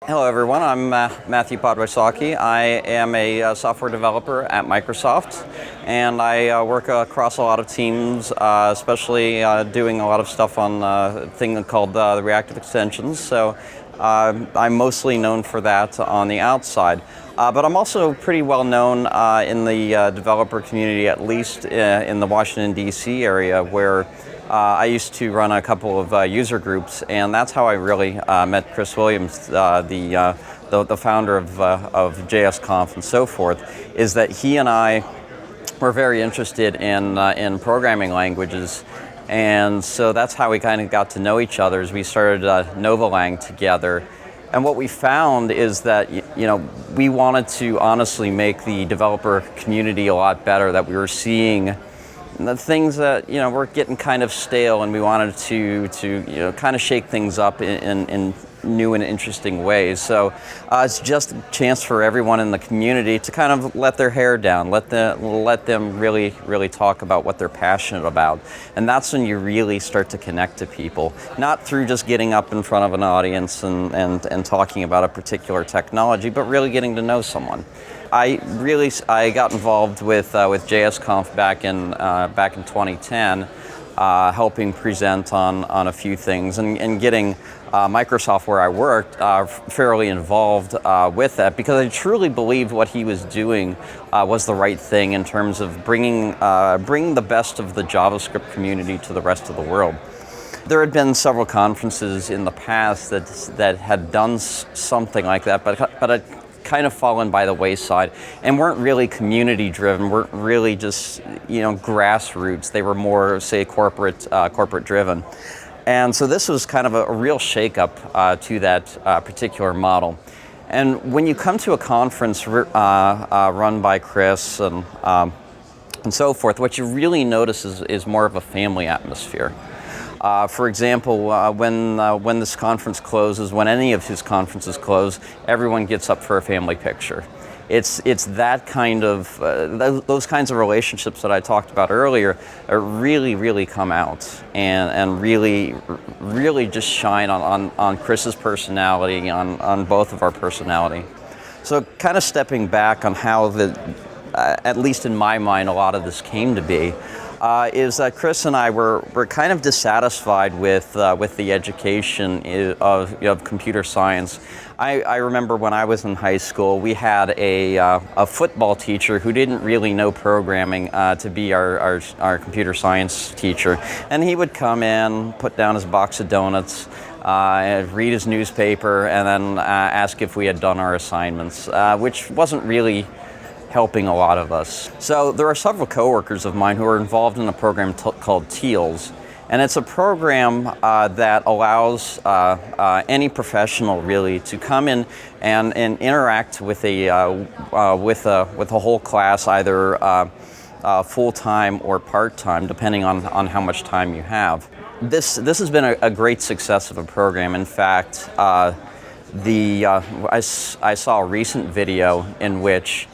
Hello everyone, I'm Matthew Podwysocki. I am a software developer at Microsoft, and I work across a lot of teams, especially doing a lot of stuff on a thing called the reactive extensions. So I'm mostly known for that on the outside. But I'm also pretty well known in the developer community, at least in the Washington, D.C. area, where I used to run a couple of user groups, and that's how I really met Chris Williams, the founder of JSConf and so forth, is that he and I were very interested in programming languages. And so that's how we kind of got to know each other, as we started Novalang together. And what we found is that, we wanted to honestly make the developer community a lot better, that we were seeing the things that, were getting kind of stale, and we wanted to kind of shake things up in new and interesting ways. So it's just a chance for everyone in the community to kind of let their hair down, let them really talk about what they're passionate about. And that's when you really start to connect to people, not through just getting up in front of an audience and talking about a particular technology, but really getting to know someone. I got involved with JSConf back in 2010, helping present on a few things and getting Microsoft, where I worked, fairly involved with that, because I truly believed what he was doing was the right thing in terms of bringing the best of the JavaScript community to the rest of the world. There had been several conferences in the past that had done something like that, but it kind of fallen by the wayside and weren't really community driven, weren't really just grassroots. They were more, say, corporate driven. And so this was kind of a real shakeup to that particular model. And when you come to a conference run by Chris and so forth, what you really notice is more of a family atmosphere. For example, when this conference closes, when any of his conferences close, everyone gets up for a family picture. It's that kind of those kinds of relationships that I talked about earlier really come out and really just shine on Chris's personality, on both of our personality. So kind of stepping back on how at least in my mind, a lot of this came to be. Is that Chris and I were kind of dissatisfied with the education of computer science. I remember when I was in high school, we had a football teacher who didn't really know programming to be our computer science teacher, and he would come in, put down his box of donuts, read his newspaper, and then ask if we had done our assignments, which wasn't really helping a lot of us. So there are several coworkers of mine who are involved in a program called TEALS, and it's a program that allows any professional really to come in and interact with a whole class, either full-time or part-time, depending on how much time you have. This has been a great success of a program. In fact, I saw a recent video in which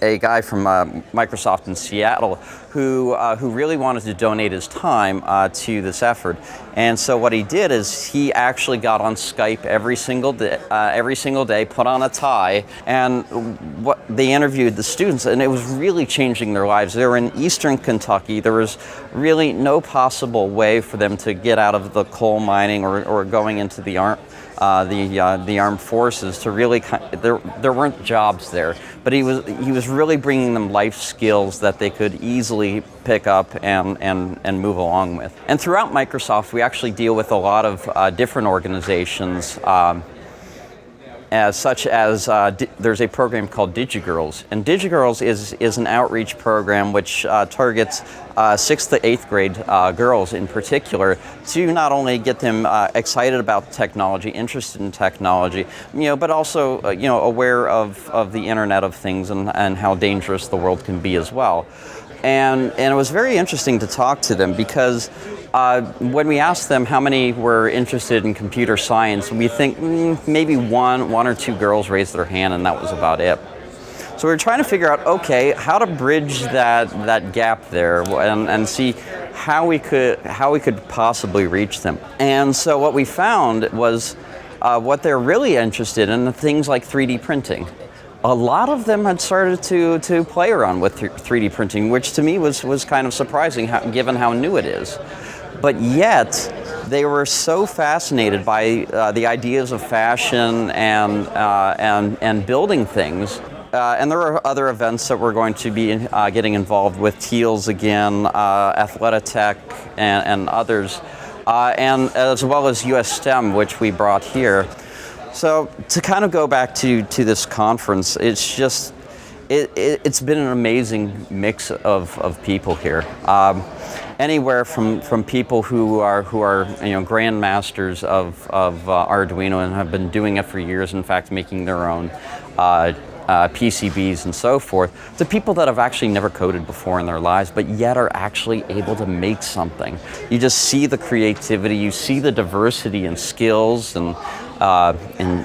a guy from Microsoft in Seattle who really wanted to donate his time to this effort, and so what he did is he actually got on Skype every single day, put on a tie, and they interviewed the students, and it was really changing their lives. They were in Eastern Kentucky. There was really no possible way for them to get out of the coal mining or going into the armed forces to really. There weren't jobs there, but he was really bringing them life skills that they could easily pick up and move along with. And throughout Microsoft, we actually deal with a lot of different organizations, such as there's a program called DigiGirls, and DigiGirls is an outreach program which targets 6th to 8th grade girls in particular, to not only get them excited about technology, interested in technology, but also aware of the Internet of Things and how dangerous the world can be as well. And it was very interesting to talk to them, because when we asked them how many were interested in computer science, we think maybe one or two girls raised their hand, and that was about it. So we were trying to figure out, okay, how to bridge that gap there and see how we could possibly reach them. And so what we found was what they're really interested in are things like 3D printing. A lot of them had started to play around with 3D printing, which to me was kind of surprising given how new it is. But yet, they were so fascinated by the ideas of fashion and building things. And there are other events that we're going to be getting involved with, Teals again, Athleta Tech, and others, and as well as US STEM, which we brought here. So to kind of go back to this conference, it's just, it's been an amazing mix of people here. Anywhere from people who are grandmasters of Arduino and have been doing it for years, in fact making their own PCBs and so forth, to people that have actually never coded before in their lives, but yet are actually able to make something. You just see the creativity, you see the diversity in skills and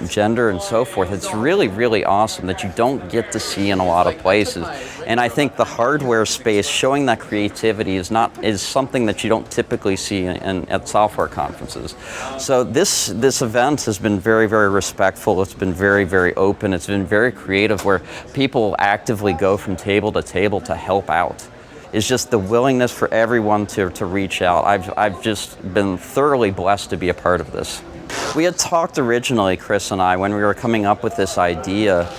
gender and so forth. It's really, really awesome that you don't get to see in a lot of places. And I think the hardware space showing that creativity is something that you don't typically see at software conferences. So this event has been very, very respectful. It's been very, very open. It's been very creative, where people actively go from table to help out. It's just the willingness for everyone to reach out. I've just been thoroughly blessed to be a part of this. We had talked originally, Chris and I, when we were coming up with this idea,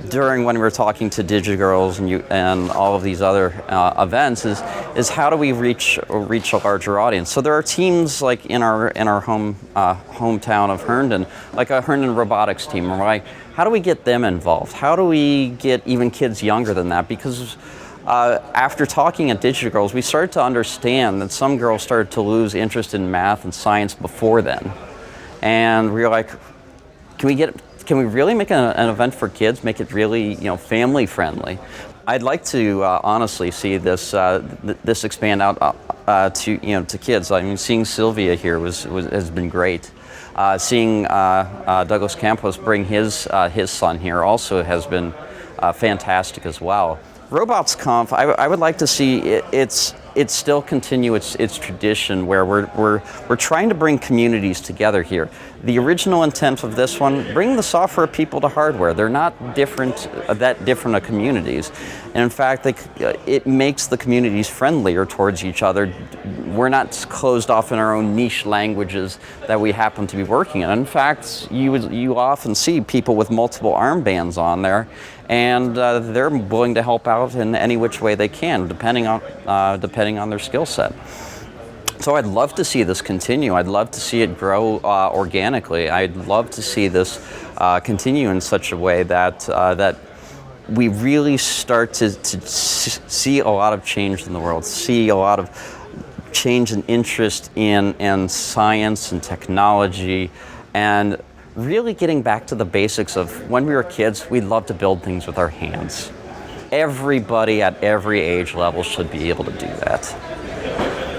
during when we were talking to DigiGirls and all of these other events, is how do we reach a larger audience? So there are teams like in our hometown of Herndon, like a Herndon robotics team, right? How do we get them involved? How do we get even kids younger than that? Because after talking at DigiGirls, we started to understand that some girls started to lose interest in math and science before then. And we were like, can we really make an event for kids, make it really family friendly? I'd like to honestly see this expand out to kids. I mean, seeing Sylvia here has been great. Seeing Douglas Campos bring his son here also has been fantastic as well. RobotsConf, I would like to see it still continue its tradition, where we're trying to bring communities together here. The original intent of this one, bring the software people to hardware. They're not that different of communities. And in fact, it makes the communities friendlier towards each other. We're not closed off in our own niche languages that we happen to be working in. In fact, you often see people with multiple armbands on there, and they're willing to help out in any which way they can, depending on their skill set. So I'd love to see this continue. I'd love to see it grow organically. I'd love to see this continue in such a way that we really start to see a lot of change in the world, see a lot of change and interest in science and technology, and really getting back to the basics of when we were kids, we loved to build things with our hands. Everybody at every age level should be able to do that.